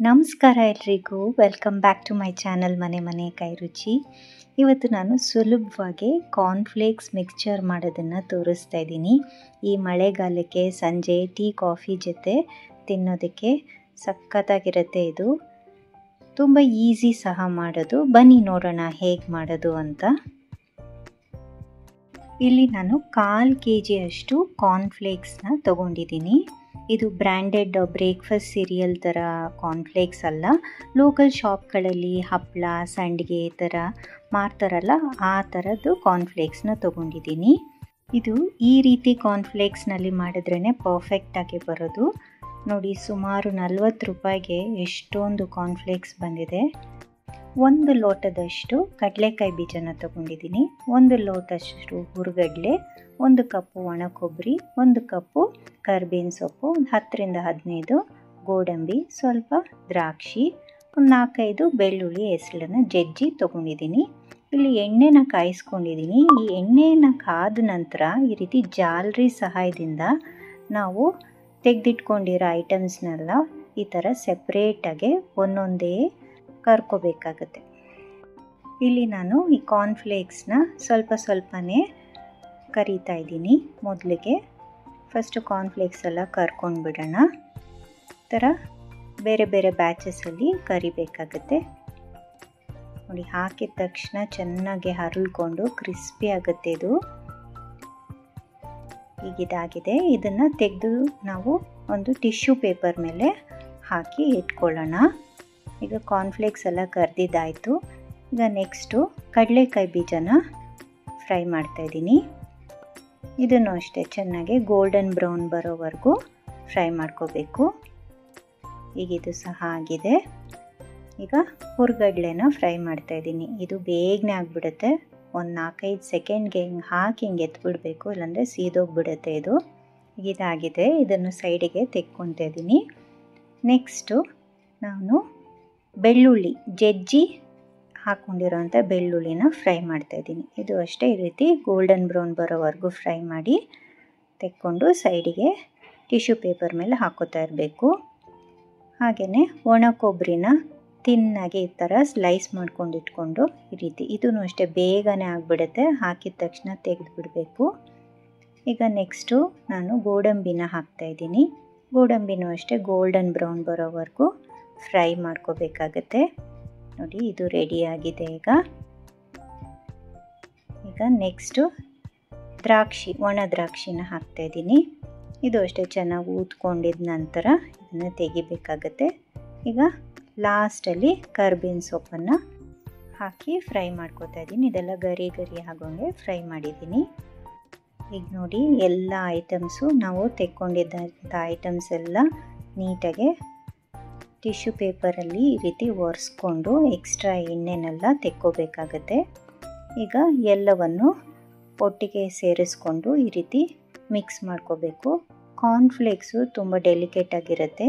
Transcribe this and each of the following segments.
ನಮಸ್ಕಾರ ಎಲ್ರಿಗೂ, welcome back to my channel Mane Kai ರುಚಿ. ಇವತ್ತು ನಾನು ಸುಲಭವಾಗಿ ಕಾರ್ನ್ಫ್ಲೇಕ್ಸ್ ಮಿಕ್ಸ್ಚರ್ ಮಾಡೋದನ್ನು ತೋರಿಸ್ತಾ ಇದ್ದೀನಿ. ಈ ಮಳೆಗಾಲಕ್ಕೆ ಸಂಜೆ ಟೀ ಕಾಫಿ ಜೊತೆ ತಿನ್ನೋದಕ್ಕೆ ಸಖತ್ತಾಗಿರುತ್ತೆ. ಇದು ತುಂಬ ಈಸಿ ಸಹ ಮಾಡೋದು. ಬನ್ನಿ ನೋಡೋಣ ಹೇಗೆ ಮಾಡೋದು ಅಂತ. ಇಲ್ಲಿ ನಾನು 1/4 kg ಅಷ್ಟು ಕಾರ್ನ್ಫ್ಲೇಕ್ಸ್ನ ತೊಗೊಂಡಿದ್ದೀನಿ. ಇದು ಬ್ರ್ಯಾಂಡೆಡ್ ಬ್ರೇಕ್ಫಾಸ್ಟ್ ಸೀರಿಯಲ್ ಥರ ಕಾರ್ನ್ಫ್ಲೇಕ್ಸ್ ಅಲ್ಲ. ಲೋಕಲ್ ಶಾಪ್ಗಳಲ್ಲಿ ಹಪ್ಪಳ ಸಂಡಿಗೆ ಥರ ಮಾರ್ತಾರಲ್ಲ, ಆ ಥರದ್ದು ಕಾರ್ನ್ಫ್ಲೇಕ್ಸ್ನ ತೊಗೊಂಡಿದ್ದೀನಿ. ಇದು ಈ ರೀತಿ ಕಾರ್ನ್ಫ್ಲೇಕ್ಸ್ನಲ್ಲಿ ಮಾಡಿದ್ರೇ ಪರ್ಫೆಕ್ಟಾಗಿ ಬರೋದು. ನೋಡಿ, ಸುಮಾರು 40 ರೂಪಾಯಿಗೆ ಎಷ್ಟೊಂದು ಕಾರ್ನ್ಫ್ಲೇಕ್ಸ್ ಬಂದಿದೆ. 1 ಲೋಟದಷ್ಟು ಕಡಲೆಕಾಯಿ ಬೀಜನ ತೊಗೊಂಡಿದ್ದೀನಿ, 1 ಲೋಟದಷ್ಟು ಹುರುಗಡ್ಲೆ, 1 ಕಪ್ಪು ಒಣ ಕೊಬ್ಬರಿ, 1 ಕಪ್ಪು ಕರ್ಬೇವಿನ ಸೊಪ್ಪು, 10 ರಿಂದ 15 ಗೋಡಂಬಿ, ಸ್ವಲ್ಪ ದ್ರಾಕ್ಷಿ, ಒಂದು 4-5 ಬೆಳ್ಳುಳ್ಳಿ ಹೆಸಳನ್ನು ಜಜ್ಜಿ ತೊಗೊಂಡಿದ್ದೀನಿ. ಇಲ್ಲಿ ಎಣ್ಣೆನ ಕಾಯಿಸ್ಕೊಂಡಿದ್ದೀನಿ. ಈ ಎಣ್ಣೆನ ಕಾದ ನಂತರ ಈ ರೀತಿ ಜಾಲರಿ ಸಹಾಯದಿಂದ ನಾವು ತೆಗೆದಿಟ್ಕೊಂಡಿರೋ ಐಟಮ್ಸ್ನೆಲ್ಲ ಈ ಥರ ಸೆಪ್ರೇಟಾಗಿ ಒಂದೊಂದೇ ಕರ್ಕೋಬೇಕಾಗತ್ತೆ. ಇಲ್ಲಿ ನಾನು ಈ ಕಾರ್ನ್ಫ್ಲೇಕ್ಸ್ನ ಸ್ವಲ್ಪನೇ ಕರಿತಾ ಇದ್ದೀನಿ. ಮೊದಲಿಗೆ ಫಸ್ಟು ಕಾರ್ನ್ಫ್ಲೇಕ್ಸ್ ಎಲ್ಲ ಕರ್ಕೊಂಡು ಬಿಡೋಣ. ಈ ಥರ ಬೇರೆ ಬೇರೆ ಬ್ಯಾಚಸಲ್ಲಿ ಕರಿಬೇಕಾಗತ್ತೆ. ನೋಡಿ, ಹಾಕಿದ ತಕ್ಷಣ ಚೆನ್ನಾಗಿ ಹರಳ್ಕೊಂಡು ಕ್ರಿಸ್ಪಿ ಆಗುತ್ತೆ. ಇದು ಈಗಿದಾಗಿದೆ. ಇದನ್ನು ತೆಗೆದು ನಾವು ಒಂದು ಟಿಶ್ಯೂ ಪೇಪರ್ ಮೇಲೆ ಹಾಕಿ ಇಟ್ಕೊಳ್ಳೋಣ. ಈಗ ಕಾರ್ನ್ಫ್ಲೇಕ್ಸ್ ಎಲ್ಲ ಕರೆದಿದ್ದಾಯಿತು. ಈಗ ನೆಕ್ಸ್ಟು ಕಡಲೆಕಾಯಿ ಬೀಜನ ಫ್ರೈ ಮಾಡ್ತಾಯಿದ್ದೀನಿ. ಇದನ್ನು ಅಷ್ಟೇ ಚೆನ್ನಾಗಿ ಗೋಲ್ಡನ್ ಬ್ರೌನ್ ಬರೋವರೆಗೂ ಫ್ರೈ ಮಾಡ್ಕೋಬೇಕು. ಈಗ ಇದು ಸಹ ಆಗಿದೆ. ಈಗ ಹುರುಗಡ್ಲೆನ ಫ್ರೈ ಮಾಡ್ತಾಯಿದ್ದೀನಿ. ಇದು ಬೇಗನೆ ಆಗಿಬಿಡುತ್ತೆ. ಒಂದು 4-5 ಸೆಕೆಂಡ್ಗೆ ಹಿಂಗೆ ಹಾಕಿ ಹಿಂಗೆ ಎತ್ಬಿಡಬೇಕು, ಇಲ್ಲಾಂದರೆ ಸೀದೋಗ್ಬಿಡುತ್ತೆ ಇದು. ಇದಾಗಿದೆ. ಇದನ್ನು ಸೈಡಿಗೆ ತೆಕ್ಕೊತಾ ಇದ್ದೀನಿ. ನೆಕ್ಸ್ಟು ನಾನು ಬೆಳ್ಳುಳ್ಳಿ ಜಜ್ಜಿ ಹಾಕ್ಕೊಂಡಿರೋಂಥ ಬೆಳ್ಳುಳ್ಳಿನ ಫ್ರೈ ಮಾಡ್ತಾಯಿದ್ದೀನಿ. ಇದು ಅಷ್ಟೇ ಈ ರೀತಿ ಗೋಲ್ಡನ್ ಬ್ರೌನ್ ಬರೋವರೆಗೂ ಫ್ರೈ ಮಾಡಿ ತೆಕ್ಕೊಂಡು ಸೈಡಿಗೆ ಟಿಶ್ಯೂ ಪೇಪರ್ ಮೇಲೆ ಹಾಕೋತಾ ಇರಬೇಕು. ಹಾಗೆಯೇ ಒಣ ಕೊಬ್ಬರಿನ ತಿನ್ನಾಗಿ ಈ ಥರ ಸ್ಲೈಸ್ ಮಾಡ್ಕೊಂಡು ಇಟ್ಕೊಂಡು ಈ ರೀತಿ, ಇದೂ ಅಷ್ಟೇ ಬೇಗನೆ ಆಗಿಬಿಡುತ್ತೆ. ಹಾಕಿದ ತಕ್ಷಣ ತೆಗೆದು ಬಿಡಬೇಕು. ಈಗ ನೆಕ್ಸ್ಟು ನಾನು ಗೋಡಂಬಿನ ಹಾಕ್ತಾಯಿದ್ದೀನಿ. ಗೋಡಂಬಿನೂ ಅಷ್ಟೇ ಗೋಲ್ಡನ್ ಬ್ರೌನ್ ಬರೋವರೆಗೂ ಫ್ರೈ ಮಾಡ್ಕೋಬೇಕಾಗತ್ತೆ. ನೋಡಿ, ಇದು ರೆಡಿಯಾಗಿದೆ. ಈಗ ನೆಕ್ಸ್ಟು ದ್ರಾಕ್ಷಿ, ಒಣ ದ್ರಾಕ್ಷಿನ ಹಾಕ್ತಾಯಿದ್ದೀನಿ. ಇದು ಅಷ್ಟೇ ಚೆನ್ನಾಗಿ ಊದ್ಕೊಂಡಿದ ನಂತರ ಇದನ್ನು ತೆಗಿಬೇಕಾಗತ್ತೆ. ಈಗ ಲಾಸ್ಟಲ್ಲಿ ಕರ್ಬೇವಿನ ಸೊಪ್ಪನ್ನು ಹಾಕಿ ಫ್ರೈ ಮಾಡ್ಕೋತಾ ಇದ್ದೀನಿ. ಇದೆಲ್ಲ ಗರಿ ಆಗೋಂಗೆ ಫ್ರೈ ಮಾಡಿದ್ದೀನಿ. ಈಗ ನೋಡಿ, ಎಲ್ಲ ಐಟಮ್ಸು ನಾವು ತೆಕ್ಕೊಂಡಿದ್ದಂಥ ಐಟಮ್ಸ್ ಎಲ್ಲ ನೀಟಾಗಿ ಟಿಶ್ಯೂ ಪೇಪರಲ್ಲಿ ಈ ರೀತಿ ಒರೆಸ್ಕೊಂಡು ಎಕ್ಸ್ಟ್ರಾ ಎಣ್ಣೆನೆಲ್ಲ ತೆಕ್ಕೋಬೇಕಾಗತ್ತೆ. ಈಗ ಎಲ್ಲವನ್ನು ಒಟ್ಟಿಗೆ ಸೇರಿಸ್ಕೊಂಡು ಈ ರೀತಿ ಮಿಕ್ಸ್ ಮಾಡ್ಕೋಬೇಕು. ಕಾರ್ನ್ಫ್ಲೇಕ್ಸು ತುಂಬ ಡೆಲಿಕೇಟ್ ಆಗಿರುತ್ತೆ.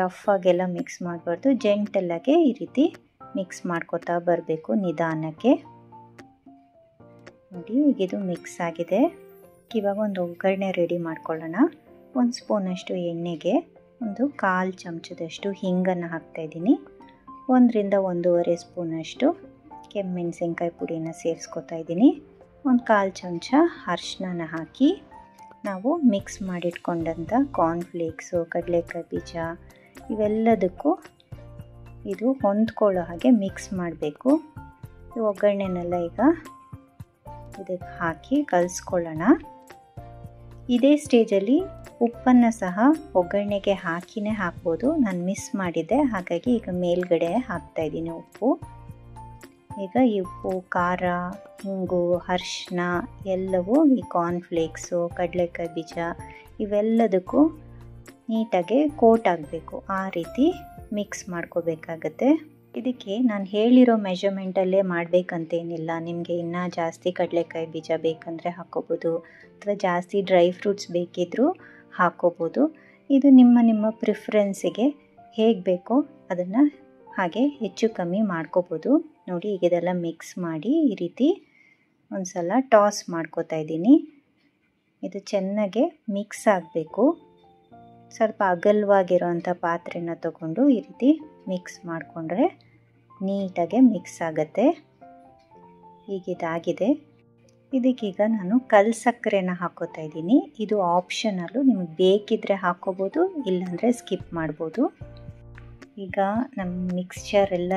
ರಫ್ ಆಗೆಲ್ಲ ಮಿಕ್ಸ್ ಮಾಡಬಾರ್ದು, ಜೆಂಟಲ್ಲಾಗೆ ಈ ರೀತಿ ಮಿಕ್ಸ್ ಮಾಡ್ಕೋತಾ ಬರಬೇಕು ನಿಧಾನಕ್ಕೆ. ನೋಡಿ, ಈಗ ಇದು ಮಿಕ್ಸ್ ಆಗಿದೆ. ಇವಾಗ ಒಂದು ಒಗ್ಗರಣೆ ರೆಡಿ ಮಾಡ್ಕೊಳ್ಳೋಣ. 1 ಸ್ಪೂನಷ್ಟು ಎಣ್ಣೆಗೆ ಒಂದು 1/4 ಚಮಚದಷ್ಟು ಹಿಂಗನ್ನು ಹಾಕ್ತಾಯಿದ್ದೀನಿ. 1 ರಿಂದ 1.5 ಸ್ಪೂನಷ್ಟು ಕೆಮ್ಮೆಣಸಿನ್ಕಾಯಿ ಪುಡಿನ ಸೇರಿಸ್ಕೊತಾ ಇದ್ದೀನಿ. ಒಂದು 1/4 ಚಮಚ ಅರಿಶಿನ ಹಾಕಿ ನಾವು ಮಿಕ್ಸ್ ಮಾಡಿಟ್ಕೊಂಡಂಥ ಕಾರ್ನ್ಫ್ಲೇಕ್ಸು, ಕಡಲೆಕಾಯಿ ಬೀಜ ಇವೆಲ್ಲದಕ್ಕೂ ಇದು ಹೊಂದ್ಕೊಳ್ಳೋ ಹಾಗೆ ಮಿಕ್ಸ್ ಮಾಡಬೇಕು. ಈ ಒಗ್ಗರಣೆನೆಲ್ಲ ಈಗ ಇದಕ್ಕೆ ಹಾಕಿ ಕಲಿಸ್ಕೊಳ್ಳೋಣ. ಇದೇ ಸ್ಟೇಜಲ್ಲಿ ಉಪ್ಪನ್ನು ಸಹ ಒಗ್ಗರಣೆಗೆ ಹಾಕಿನೇ ಹಾಕ್ಬೋದು. ನಾನು ಮಿಸ್ ಮಾಡಿದ್ದೆ, ಹಾಗಾಗಿ ಈಗ ಮೇಲ್ಗಡೆ ಹಾಕ್ತಾಯಿದ್ದೀನಿ ಉಪ್ಪು. ಈಗ ಈ ಉಪ್ಪು, ಖಾರ, ಹಿಂಗು, ಅರಿಶಿನ ಎಲ್ಲವೂ ಈ ಕಾರ್ನ್ಫ್ಲೇಕ್ಸು, ಕಡಲೆಕಾಯಿ ಬೀಜ ಇವೆಲ್ಲದಕ್ಕೂ ನೀಟಾಗಿ ಕೋಟ್ ಆಗಬೇಕು. ಆ ರೀತಿ ಮಿಕ್ಸ್ ಮಾಡ್ಕೋಬೇಕಾಗತ್ತೆ. ಇದಕ್ಕೆ ನಾನು ಹೇಳಿರೋ ಮೆಷರ್ಮೆಂಟಲ್ಲೇ ಮಾಡಬೇಕಂತೇನಿಲ್ಲ. ನಿಮಗೆ ಇನ್ನೂ ಜಾಸ್ತಿ ಕಡಲೆಕಾಯಿ ಬೀಜ ಬೇಕಂದರೆ ಹಾಕ್ಕೋಬೋದು, ಅಥವಾ ಜಾಸ್ತಿ ಡ್ರೈ ಫ್ರೂಟ್ಸ್ ಬೇಕಿದ್ದರೂ ಹಾಕ್ಕೋಬೋದು. ಇದು ನಿಮ್ಮ ಪ್ರಿಫರೆನ್ಸಿಗೆ ಹೇಗೆ ಬೇಕೋ ಅದನ್ನು ಹಾಗೆ ಹೆಚ್ಚು ಕಮ್ಮಿ ಮಾಡ್ಕೋಬೋದು. ನೋಡಿ, ಈಗ ಇದೆಲ್ಲ ಮಿಕ್ಸ್ ಮಾಡಿ ಈ ರೀತಿ ಒಂದು ಸಲ ಟಾಸ್ ಮಾಡ್ಕೋತಾ ಇದ್ದೀನಿ. ಇದು ಚೆನ್ನಾಗೆ ಮಿಕ್ಸ್ ಆಗಬೇಕು. ಸ್ವಲ್ಪ ಅಗಲವಾಗಿರೋಂಥ ಪಾತ್ರೆನ ತಗೊಂಡು ಈ ರೀತಿ ಮಿಕ್ಸ್ ಮಾಡಿಕೊಂಡ್ರೆ ನೀಟಾಗೆ ಮಿಕ್ಸ್ ಆಗುತ್ತೆ. ಹೀಗಿದಾಗಿದೆ. ಇದಕ್ಕೀಗ ನಾನು ಕಲ್ಲು ಸಕ್ಕರೆನ ಹಾಕೋತಾ ಇದ್ದೀನಿ. ಇದು ಆಪ್ಷನಲ್ಲು, ನಿಮಗೆ ಬೇಕಿದ್ದರೆ ಹಾಕ್ಕೋಬೋದು, ಇಲ್ಲಾಂದರೆ ಸ್ಕಿಪ್ ಮಾಡ್ಬೋದು. ಈಗ ನಮ್ಮ ಮಿಕ್ಸ್ಚರ್ ಎಲ್ಲ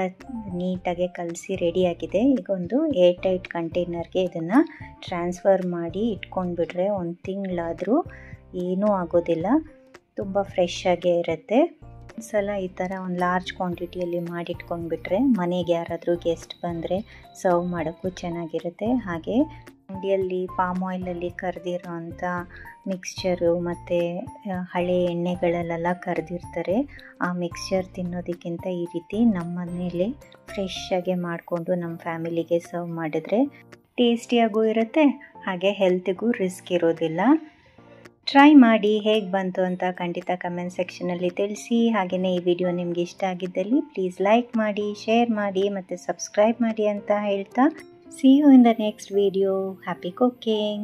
ನೀಟಾಗೆ ಕಲಸಿ ರೆಡಿಯಾಗಿದೆ. ಈಗ ಒಂದು ಏರ್ ಟೈಟ್ ಕಂಟೈನರ್ಗೆ ಇದನ್ನು ಟ್ರಾನ್ಸ್ಫರ್ ಮಾಡಿ ಇಟ್ಕೊಂಡ್ಬಿಟ್ರೆ 1 ತಿಂಗಳಾದರೂ ಏನೂ ಆಗೋದಿಲ್ಲ, ತುಂಬ ಫ್ರೆಶ್ ಆಗೇ ಇರುತ್ತೆ. ಒಂದ್ಸಲ ಈ ಥರ ಒಂದು ಲಾರ್ಜ್ ಕ್ವಾಂಟಿಟಿಯಲ್ಲಿ ಮಾಡಿಟ್ಕೊಂಡ್ಬಿಟ್ರೆ ಮನೆಗೆ ಯಾರಾದರೂ ಗೆಸ್ಟ್ ಬಂದರೆ ಸರ್ವ್ ಮಾಡೋಕ್ಕೂ ಚೆನ್ನಾಗಿರುತ್ತೆ. ಹಾಗೆ ಅಂಗಡಿಯಲ್ಲಿ ಪಾಮ್ ಆಯಿಲಲ್ಲಿ ಕರೆದಿರೋ ಅಂಥ ಮಿಕ್ಸ್ಚರು ಮತ್ತು ಹಳೆ ಎಣ್ಣೆಗಳಲ್ಲೆಲ್ಲ ಕರೆದಿರ್ತಾರೆ. ಆ ಮಿಕ್ಸ್ಚರ್ ತಿನ್ನೋದಕ್ಕಿಂತ ಈ ರೀತಿ ನಮ್ಮ ಮನೇಲಿ ಫ್ರೆಶ್ಶಾಗೆ ಮಾಡಿಕೊಂಡು ನಮ್ಮ ಫ್ಯಾಮಿಲಿಗೆ ಸರ್ವ್ ಮಾಡಿದ್ರೆ ಟೇಸ್ಟಿಯಾಗೂ ಇರುತ್ತೆ, ಹಾಗೆ ಹೆಲ್ತಿಗೂ ರಿಸ್ಕ್ ಇರೋದಿಲ್ಲ. ಟ್ರೈ ಮಾಡಿ, ಹೇಗೆ ಬಂತು ಅಂತ ಖಂಡಿತ ಕಮೆಂಟ್ ಸೆಕ್ಷನಲ್ಲಿ ತಿಳಿಸಿ. ಹಾಗೆಯೇ ಈ ವಿಡಿಯೋ ನಿಮಗೆ ಇಷ್ಟ ಆಗಿದ್ದಲ್ಲಿ ಪ್ಲೀಸ್ ಲೈಕ್ ಮಾಡಿ, ಶೇರ್ ಮಾಡಿ ಮತ್ತು ಸಬ್ಸ್ಕ್ರೈಬ್ ಮಾಡಿ ಅಂತ ಹೇಳ್ತಾ, see you in the next video. Happy cooking.